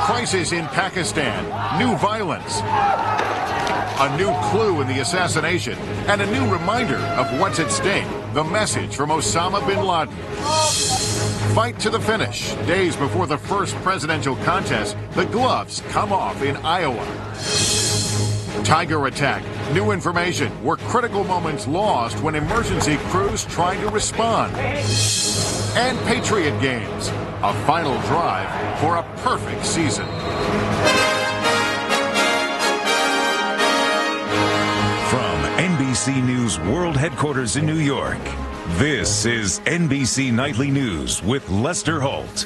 Crisis in Pakistan, new violence, a new clue in the assassination, and a new reminder of what's at stake. The message from Osama bin Laden. Fight to the finish. Days before the first presidential contest, the gloves come off in Iowa. Tiger attack. New information. Were critical moments lost when emergency crews tried to respond? And Patriot games. A final drive for a perfect season. From NBC News World Headquarters in New York, this is NBC Nightly News with Lester Holt.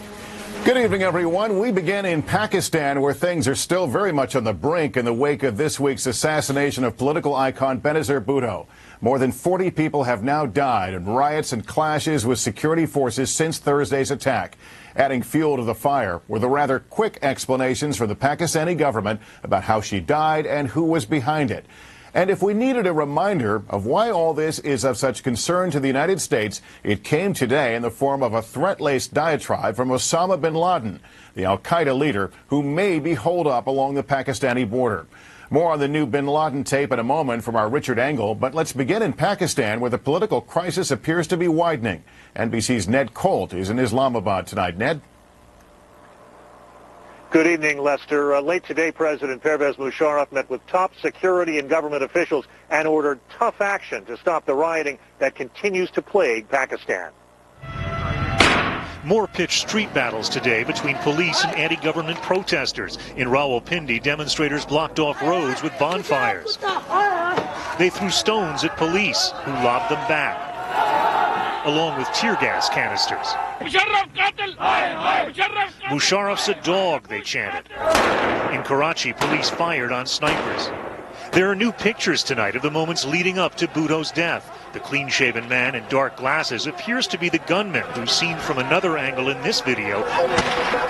Good evening, everyone. We begin in Pakistan, where things are still very much on the brink in the wake of this week's assassination of political icon Benazir Bhutto. More than 40 people have now died in riots and clashes with security forces since Thursday's attack. Adding fuel to the fire were the rather quick explanations from the Pakistani government about how she died and who was behind it. And if we needed a reminder of why all this is of such concern to the United States, it came today in the form of a threat-laced diatribe from Osama bin Laden, the al-Qaeda leader who may be holed up along the Pakistani border. More on the new bin Laden tape in a moment from our Richard Engel, but let's begin in Pakistan, where the political crisis appears to be widening. NBC's Ned Holt is in Islamabad tonight. Ned? Good evening, Lester. Late today, President Pervez Musharraf met with top security and government officials and ordered tough action to stop the rioting that continues to plague Pakistan. More pitched street battles today between police and anti-government protesters. In Rawalpindi, demonstrators blocked off roads with bonfires. They threw stones at police, who lobbed them back, along with tear gas canisters. Musharraf's a dog, they chanted. In Karachi, police fired on snipers. There are new pictures tonight of the moments leading up to Bhutto's death. The clean-shaven man in dark glasses appears to be the gunman who's seen from another angle in this video,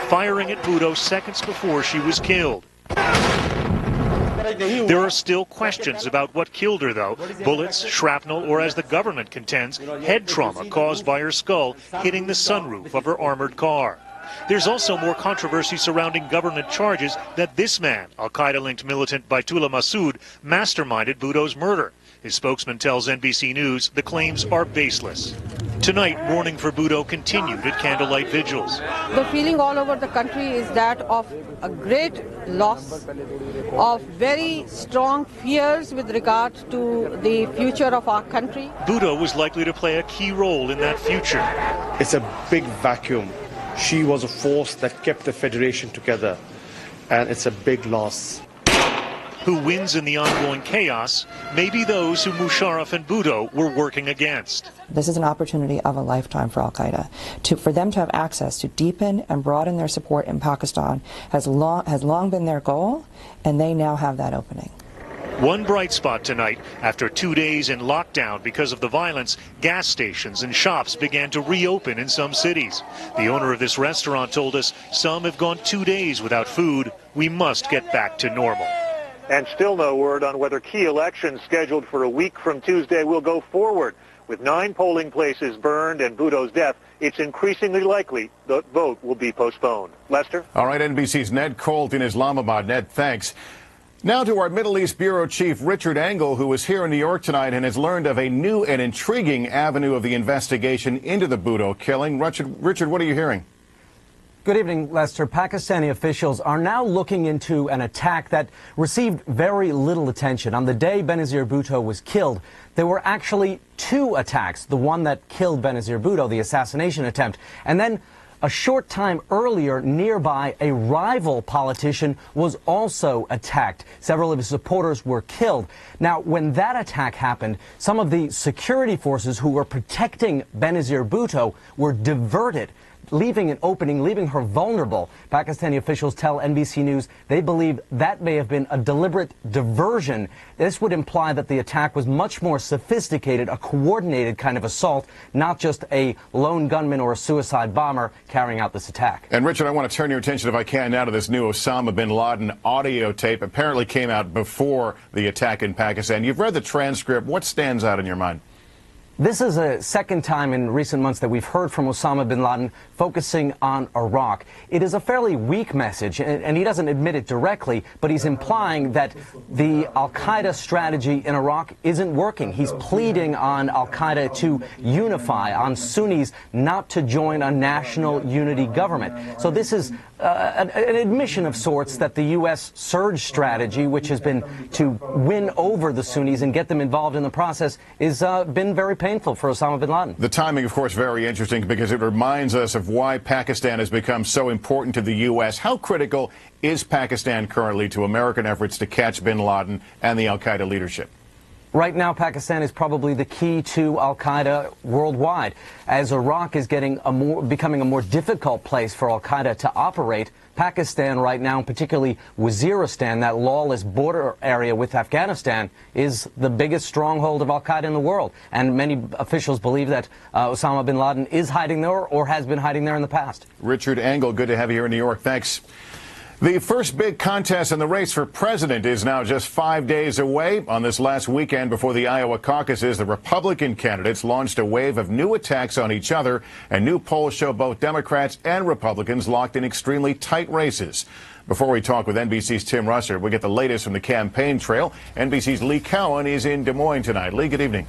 firing at Bhutto seconds before she was killed. There are still questions about what killed her, though. Bullets, shrapnel, or as the government contends, head trauma caused by her skull hitting the sunroof of her armored car. There's also more controversy surrounding government charges that this man, al-Qaeda-linked militant Baitullah Masood, masterminded Bhutto's murder. His spokesman tells NBC News the claims are baseless. Tonight, mourning for Bhutto continued at candlelight vigils. The feeling all over the country is that of a great loss, of very strong fears with regard to the future of our country. Bhutto was likely to play a key role in that future. It's a big vacuum. She was a force that kept the Federation together, and it's a big loss. Who wins in the ongoing chaos may be those who Musharraf and Bhutto were working against. This is an opportunity of a lifetime for al-Qaeda. For them to have access to deepen and broaden their support in Pakistan has long been their goal, and they now have that opening. One bright spot tonight, after 2 days in lockdown because of the violence, gas stations and shops began to reopen in some cities. The owner of this restaurant told us some have gone 2 days without food. We must get back to normal. And still no word on whether key elections scheduled for a week from Tuesday will go forward. With 9 polling places burned and Bhutto's death, it's increasingly likely the vote will be postponed. Lester? All right, NBC's Ned Holt in Islamabad. Ned, thanks. Now to our Middle East Bureau Chief Richard Engel, who is here in New York tonight and has learned of a new and intriguing avenue of the investigation into the Bhutto killing. Richard, what are you hearing? Good evening, Lester. Pakistani officials are now looking into an attack that received very little attention. On the day Benazir Bhutto was killed, there were actually 2 attacks. The one that killed Benazir Bhutto, the assassination attempt, and then a short time earlier, nearby, a rival politician was also attacked. Several of his supporters were killed. Now, when that attack happened, some of the security forces who were protecting Benazir Bhutto were diverted, leaving an opening, leaving her vulnerable. Pakistani officials tell NBC News they believe that may have been a deliberate diversion. This would imply that the attack was much more sophisticated, a coordinated kind of assault, not just a lone gunman or a suicide bomber carrying out this attack. And Richard, I want to turn your attention, if I can, now to this new Osama bin Laden audio tape. Apparently came out before the attack in Pakistan. You've read the transcript. What stands out in your mind? This is a second time in recent months that we've heard from Osama bin Laden focusing on Iraq. It is a fairly weak message, and he doesn't admit it directly, but he's implying that the al-Qaeda strategy in Iraq isn't working. He's pleading on al-Qaeda to unify, on Sunnis not to join a national unity government. So this is an admission of sorts that the U.S. surge strategy, which has been to win over the Sunnis and get them involved in the process, has been very painful for Osama bin Laden. The timing, of course, very interesting because it reminds us of why Pakistan has become so important to the U.S. How critical is Pakistan currently to American efforts to catch bin Laden and the al-Qaeda leadership? Right now, Pakistan is probably the key to al-Qaeda worldwide. As Iraq is becoming a more difficult place for al-Qaeda to operate, Pakistan right now, particularly Waziristan, that lawless border area with Afghanistan, is the biggest stronghold of al-Qaeda in the world. And many officials believe that Osama bin Laden is hiding there or has been hiding there in the past. Richard Engel, good to have you here in New York. Thanks. The first big contest in the race for president is now just 5 days away. On this last weekend before the Iowa caucuses, the Republican candidates launched a wave of new attacks on each other, and new polls show both Democrats and Republicans locked in extremely tight races. Before we talk with NBC's Tim Russert, we get the latest from the campaign trail. NBC's Lee Cowan is in Des Moines tonight. Lee, good evening.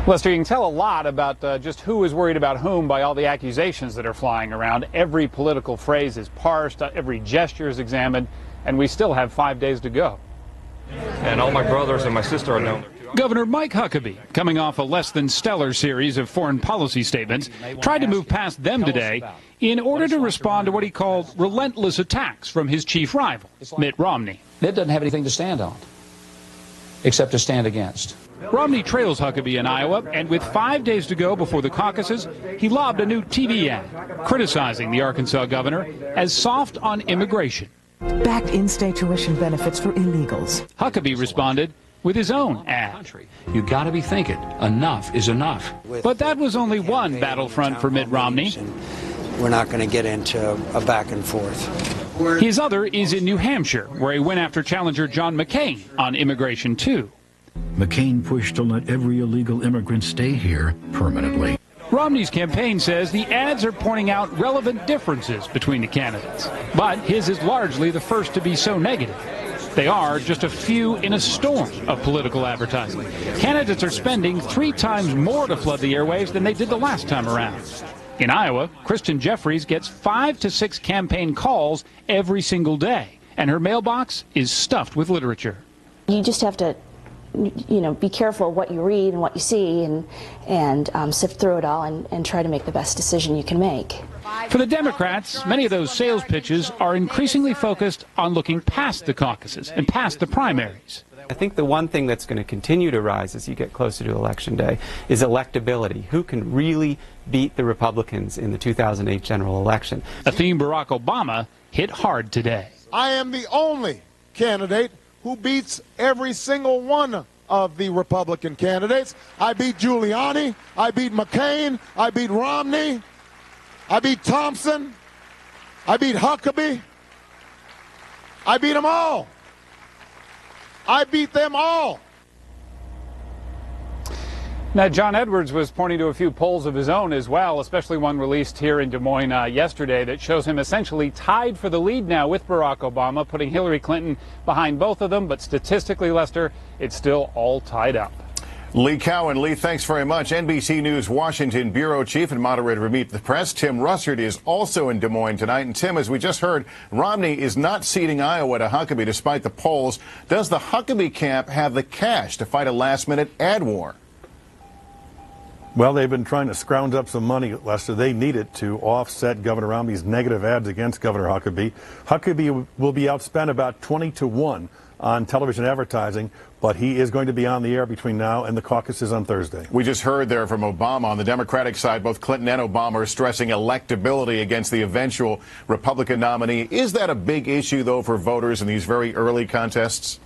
Lester, you can tell a lot about just who is worried about whom by all the accusations that are flying around. Every political phrase is parsed, every gesture is examined, and we still have 5 days to go. And all my brothers and my sister are down there. Governor Mike Huckabee, coming off a less than stellar series of foreign policy statements, tried to move past them today in order to respond to what he called relentless attacks from his chief rival, Mitt Romney. It doesn't have anything to stand on, except to stand against. Romney trails Huckabee in Iowa, and with 5 days to go before the caucuses, he lobbed a new TV ad criticizing the Arkansas governor as soft on immigration. Backed in-state tuition benefits for illegals. Huckabee responded with his own ad. You got to be thinking, enough is enough. But that was only one battlefront for Mitt Romney. We're not going to get into a back and forth. His other is in New Hampshire, where he went after challenger John McCain on immigration too. McCain pushed to let every illegal immigrant stay here permanently. Romney's campaign says the ads are pointing out relevant differences between the candidates. But his is largely the first to be so negative. They are just a few in a storm of political advertising. Candidates are spending 3 times more to flood the airwaves than they did the last time around. In Iowa, Kristen Jeffries gets 5 to 6 campaign calls every single day, and her mailbox is stuffed with literature. You just have to, be careful what you read and what you see and sift through it all and try to make the best decision you can make. For the Democrats, many of those sales pitches are increasingly focused on looking past the caucuses and past the primaries. I think the one thing that's going to continue to rise as you get closer to Election Day is electability. Who can really beat the Republicans in the 2008 general election? A theme Barack Obama hit hard today. I am the only candidate who beats every single one of the Republican candidates. I beat Giuliani, I beat McCain, I beat Romney, I beat Thompson, I beat Huckabee. I beat them all. I beat them all. Now, John Edwards was pointing to a few polls of his own as well, especially one released here in Des Moines yesterday that shows him essentially tied for the lead now with Barack Obama, putting Hillary Clinton behind both of them. But statistically, Lester, it's still all tied up. Lee Cowan. Lee, thanks very much. NBC News Washington Bureau Chief and moderator of Meet the Press, Tim Russert, is also in Des Moines tonight. And Tim, as we just heard, Romney is not ceding Iowa to Huckabee despite the polls. Does the Huckabee camp have the cash to fight a last-minute ad war? Well, they've been trying to scrounge up some money, Lester. They need it to offset Governor Romney's negative ads against Governor Huckabee. Huckabee will be outspent about 20-1 on television advertising, but he is going to be on the air between now and the caucuses on Thursday. We just heard there from Obama. On the Democratic side, both Clinton and Obama are stressing electability against the eventual Republican nominee. Is that a big issue, though, for voters in these very early contests?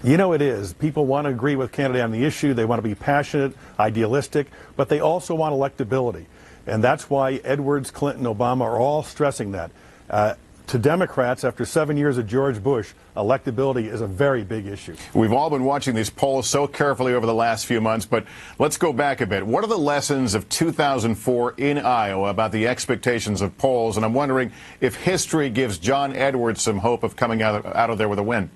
You know, it is. People want to agree with candidate on the issue. They want to be passionate, idealistic, but they also want electability. And that's why Edwards, Clinton, Obama are all stressing that. to Democrats, after 7 years of George Bush, electability is a very big issue. We've all been watching these polls so carefully over the last few months, but let's go back a bit. What are the lessons of 2004 in Iowa about the expectations of polls? And I'm wondering if history gives John Edwards some hope of coming out of there with a win.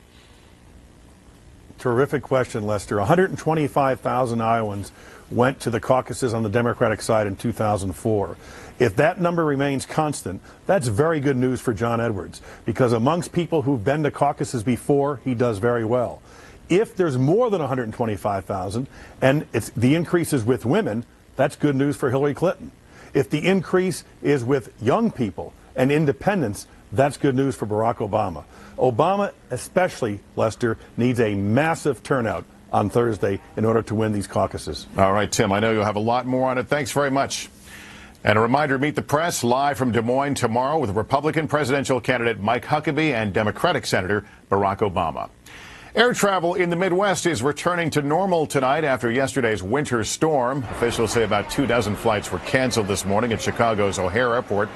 Terrific question, Lester. 125,000 Iowans went to the caucuses on the Democratic side in 2004. If that number remains constant, that's very good news for John Edwards, because amongst people who've been to caucuses before, he does very well. If there's more than 125,000 and the increase is with women, that's good news for Hillary Clinton. If the increase is with young people and independents, that's good news for Barack Obama. Obama, especially, Lester, needs a massive turnout on Thursday in order to win these caucuses. All right, Tim, I know you'll have a lot more on it. Thanks very much. And a reminder, Meet the Press live from Des Moines tomorrow with Republican presidential candidate Mike Huckabee and Democratic Senator Barack Obama. Air travel in the Midwest is returning to normal tonight after yesterday's winter storm. Officials say about 24 flights were canceled this morning at Chicago's O'Hare Airport.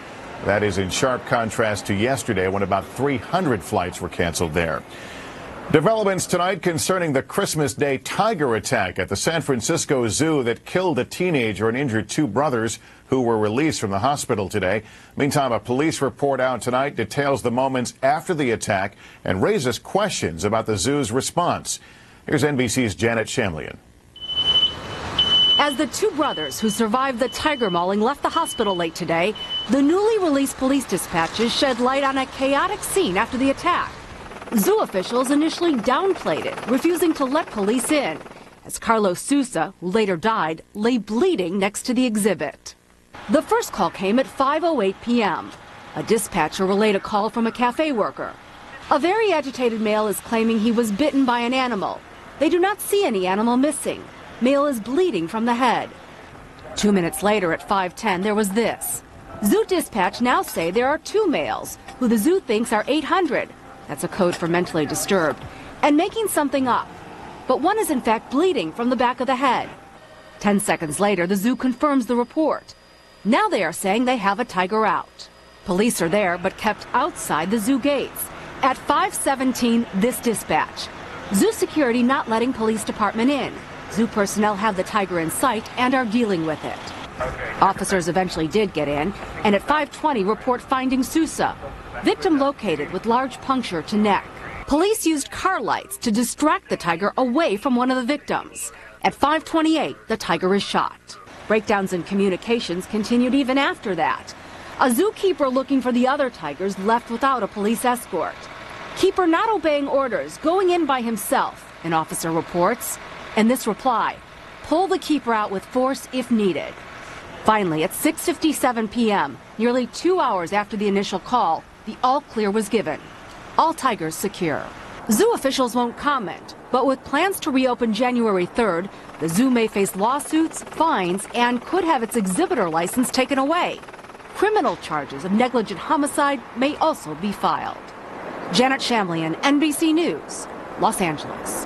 That is in sharp contrast to yesterday when about 300 flights were canceled there. Developments tonight concerning the Christmas Day tiger attack at the San Francisco Zoo that killed a teenager and injured 2 brothers who were released from the hospital today. Meantime, a police report out tonight details the moments after the attack and raises questions about the zoo's response. Here's NBC's Janet Shamlian. As the 2 brothers who survived the tiger mauling left the hospital late today, the newly released police dispatches shed light on a chaotic scene after the attack. Zoo officials initially downplayed it, refusing to let police in, as Carlos Sousa, who later died, lay bleeding next to the exhibit. The first call came at 5:08 p.m. A dispatcher relayed a call from a cafe worker. A very agitated male is claiming he was bitten by an animal. They do not see any animal missing. Male is bleeding from the head. 2 minutes later at 5:10, there was this. Zoo dispatch now say there are 2 males, who the zoo thinks are 800. That's a code for mentally disturbed, and making something up. But one is in fact bleeding from the back of the head. 10 seconds later, the zoo confirms the report. Now they are saying they have a tiger out. Police are there, but kept outside the zoo gates. At 5:17, this dispatch. Zoo security not letting police department in. Zoo personnel have the tiger in sight and are dealing with it. Officers eventually did get in, and at 5:20 report finding Sousa. Victim located with large puncture to neck. Police used car lights to distract the tiger away from one of the victims. At 5:28, the tiger is shot. Breakdowns in communications continued even after that. A zookeeper looking for the other tigers left without a police escort. Keeper not obeying orders, going in by himself, an officer reports. And this reply, pull the keeper out with force if needed. Finally, at 6:57 p.m., nearly 2 hours after the initial call, the all-clear was given. All tigers secure. Zoo officials won't comment, but with plans to reopen January 3rd, the zoo may face lawsuits, fines, and could have its exhibitor license taken away. Criminal charges of negligent homicide may also be filed. Janet Shamlian, NBC News, Los Angeles.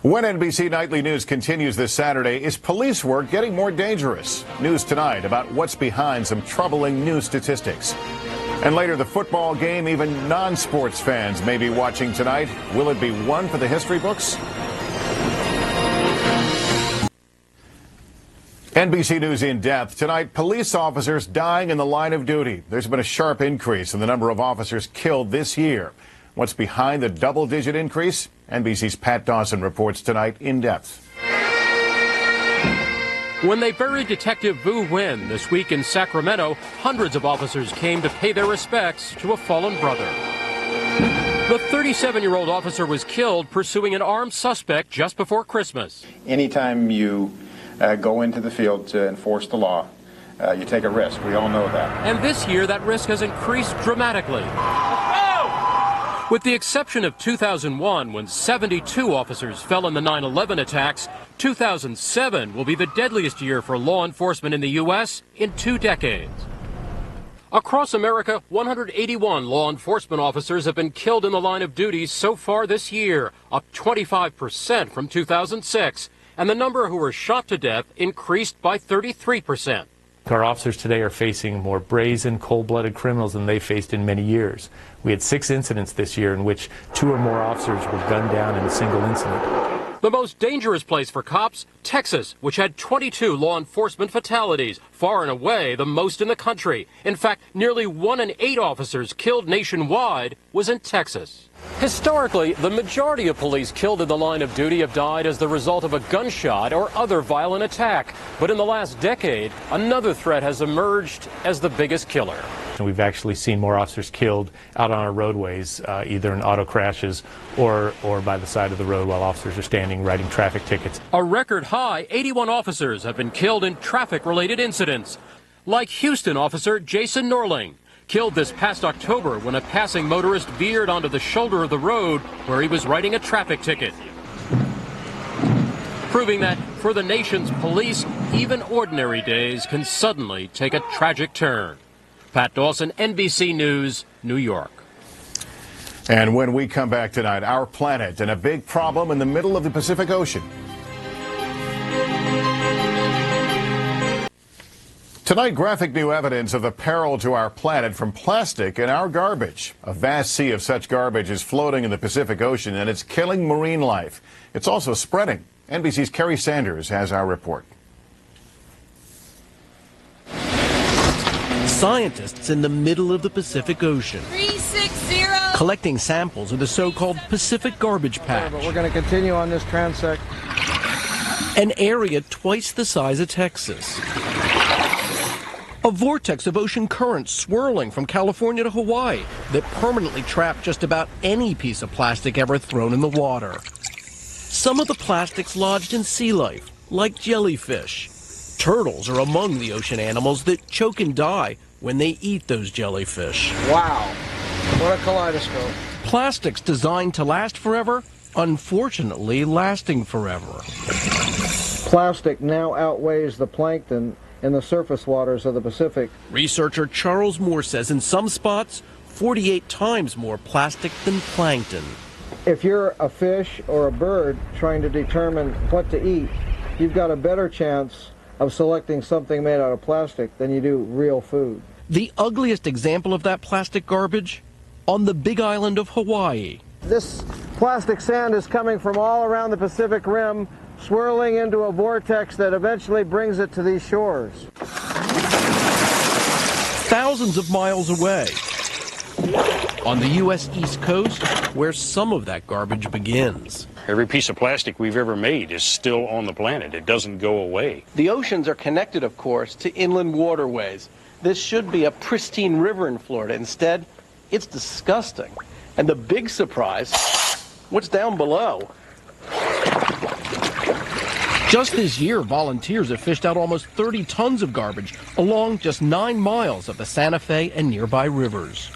When NBC Nightly News continues this Saturday, is police work getting more dangerous? News tonight about what's behind some troubling new statistics. And later, the football game even non-sports fans may be watching tonight. Will it be one for the history books? NBC News in depth. Tonight, police officers dying in the line of duty. There's been a sharp increase in the number of officers killed this year. What's behind the double-digit increase? NBC's Pat Dawson reports tonight in depth. When they buried Detective Vu Nguyen this week in Sacramento, hundreds of officers came to pay their respects to a fallen brother. The 37-year-old officer was killed pursuing an armed suspect just before Christmas. Anytime you go into the field to enforce the law, you take a risk. We all know that. And this year, that risk has increased dramatically. With the exception of 2001, when 72 officers fell in the 9/11 attacks, 2007 will be the deadliest year for law enforcement in the U.S. in 2 decades. Across America, 181 law enforcement officers have been killed in the line of duty so far this year, up 25% from 2006, and the number who were shot to death increased by 33%. Our officers today are facing more brazen, cold-blooded criminals than they faced in many years. We had 6 incidents this year in which 2 or more officers were gunned down in a single incident. The most dangerous place for cops, Texas, which had 22 law enforcement fatalities, far and away the most in the country. In fact, nearly 1 in 8 officers killed nationwide was in Texas. Historically, the majority of police killed in the line of duty have died as the result of a gunshot or other violent attack. But in the last decade, another threat has emerged as the biggest killer. And we've actually seen more officers killed out on our roadways, either in auto crashes or by the side of the road while officers are standing writing traffic tickets. A record high 81 officers have been killed in traffic-related incidents, like Houston officer Jason Norling, killed this past October when a passing motorist veered onto the shoulder of the road where he was writing a traffic ticket. Proving that for the nation's police, even ordinary days can suddenly take a tragic turn. Pat Dawson, NBC News, New York. And when we come back tonight, our planet and a big problem in the middle of the Pacific Ocean. Tonight, graphic new evidence of the peril to our planet from plastic in our garbage. A vast sea of such garbage is floating in the Pacific Ocean, and it's killing marine life. It's also spreading. NBC's Kerry Sanders has our report. Scientists in the middle of the Pacific Ocean 360 collecting samples of the so-called Pacific Garbage Patch. But we're going to continue on this transect. An area twice the size of Texas. A vortex of ocean currents swirling from California to Hawaii that permanently trap just about any piece of plastic ever thrown in the water. Some of the plastics lodged in sea life, like jellyfish. Turtles are among the ocean animals that choke and die when they eat those jellyfish. Wow, what a kaleidoscope. Plastics designed to last forever, unfortunately lasting forever. Plastic now outweighs the plankton in the surface waters of the Pacific. Researcher Charles Moore says in some spots, 48 times more plastic than plankton. If you're a fish or a bird trying to determine what to eat, you've got a better chance of selecting something made out of plastic than you do real food. The ugliest example of that plastic garbage? On the big island of Hawaii. This plastic sand is coming from all around the Pacific Rim, swirling into a vortex that eventually brings it to these shores. Thousands of miles away, on the U.S. East Coast, where some of that garbage begins. Every piece of plastic we've ever made is still on the planet. It doesn't go away. The oceans are connected, of course, to inland waterways. This should be a pristine river in Florida. Instead, it's disgusting. And the big surprise, what's down below? Just this year, volunteers have fished out almost 30 tons of garbage along just 9 miles of the Santa Fe and nearby rivers.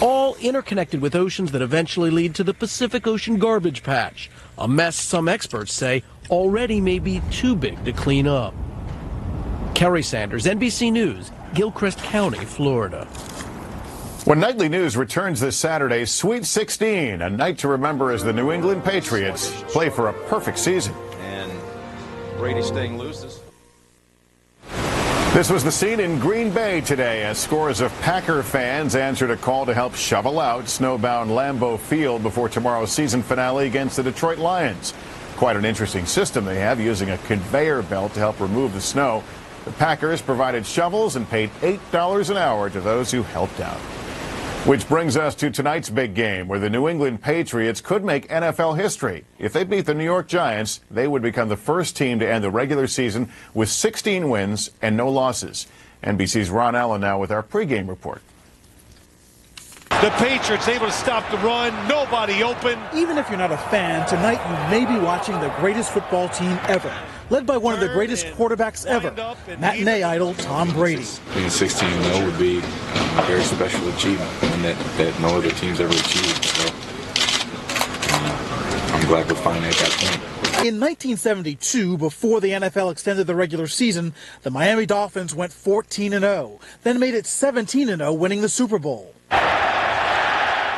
All interconnected with oceans that eventually lead to the Pacific Ocean Garbage Patch, a mess some experts say already may be too big to clean up. Kerry Sanders, NBC News, Gilchrist County, Florida. When Nightly News returns this Saturday, Sweet 16, a night to remember as the New England Patriots play for a perfect season. And Brady staying loose. This was the scene in Green Bay today as scores of Packer fans answered a call to help shovel out snowbound Lambeau Field before tomorrow's season finale against the Detroit Lions. Quite an interesting system they have, using a conveyor belt to help remove the snow. The Packers provided shovels and paid $8 an hour to those who helped out. Which brings us to tonight's big game, where the New England Patriots could make NFL history. If they beat the New York Giants, they would become the first team to end the regular season with 16 wins and no losses. NBC's Ron Allen now with our pregame report. The Patriots able to stop the run, nobody open. Even if you're not a fan, tonight you may be watching the greatest football team ever, led by one of the greatest quarterbacks ever, matinee idol Tom Brady. Being 16-0 would be a very special achievement, and that no other team's ever achieved. So I'm glad we're finally at that point. In 1972, before the NFL extended the regular season, the Miami Dolphins went 14-0, then made it 17-0, winning the Super Bowl.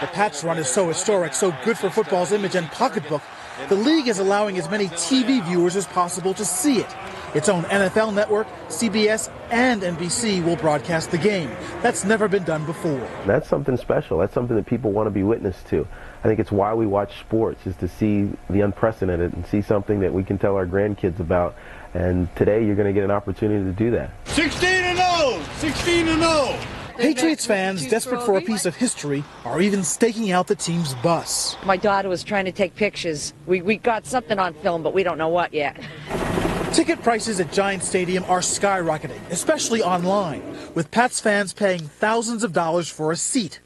The Pats run is so historic, so good for football's image and pocketbook, the league is allowing as many TV viewers as possible to see it. Its own NFL network, CBS, and NBC will broadcast the game. That's never been done before. That's something special. That's something that people want to be witness to. I think it's why we watch sports, is to see the unprecedented and see something that we can tell our grandkids about. And today you're going to get an opportunity to do that. 16-0! 16-0! Patriots fans, desperate for a piece of history, are even staking out the team's bus. My daughter was trying to take pictures. We got something on film, but we don't know what yet. Ticket prices at Giant Stadium are skyrocketing, especially online, with Pats fans paying thousands of dollars for a seat.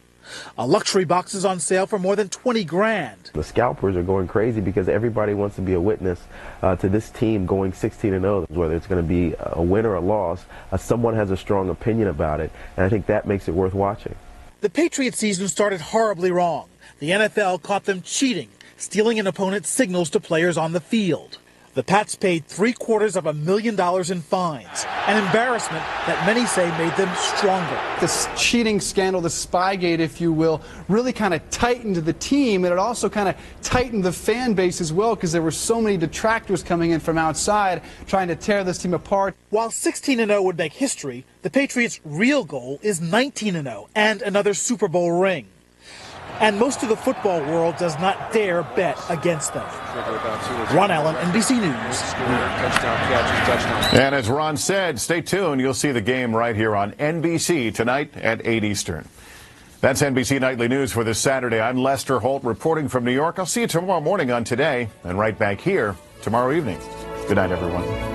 A luxury box is on sale for more than $20 grand. The scalpers are going crazy because everybody wants to be a witness to this team going 16-0. Whether it's going to be a win or a loss, someone has a strong opinion about it, and I think that makes it worth watching. The Patriots season started horribly wrong. The NFL caught them cheating, stealing an opponent's signals to players on the field. The Pats paid $750,000 in fines, an embarrassment that many say made them stronger. This cheating scandal, the Spygate, if you will, really kind of tightened the team, and it also kind of tightened the fan base as well, because there were so many detractors coming in from outside trying to tear this team apart. While 16-0 would make history, the Patriots' real goal is 19-0 and another Super Bowl ring. And most of the football world does not dare bet against them. Ron Allen, NBC News. And as Ron said, stay tuned. You'll see the game right here on NBC tonight at 8 Eastern. That's NBC Nightly News for this Saturday. I'm Lester Holt reporting from New York. I'll see you tomorrow morning on Today and right back here tomorrow evening. Good night, everyone.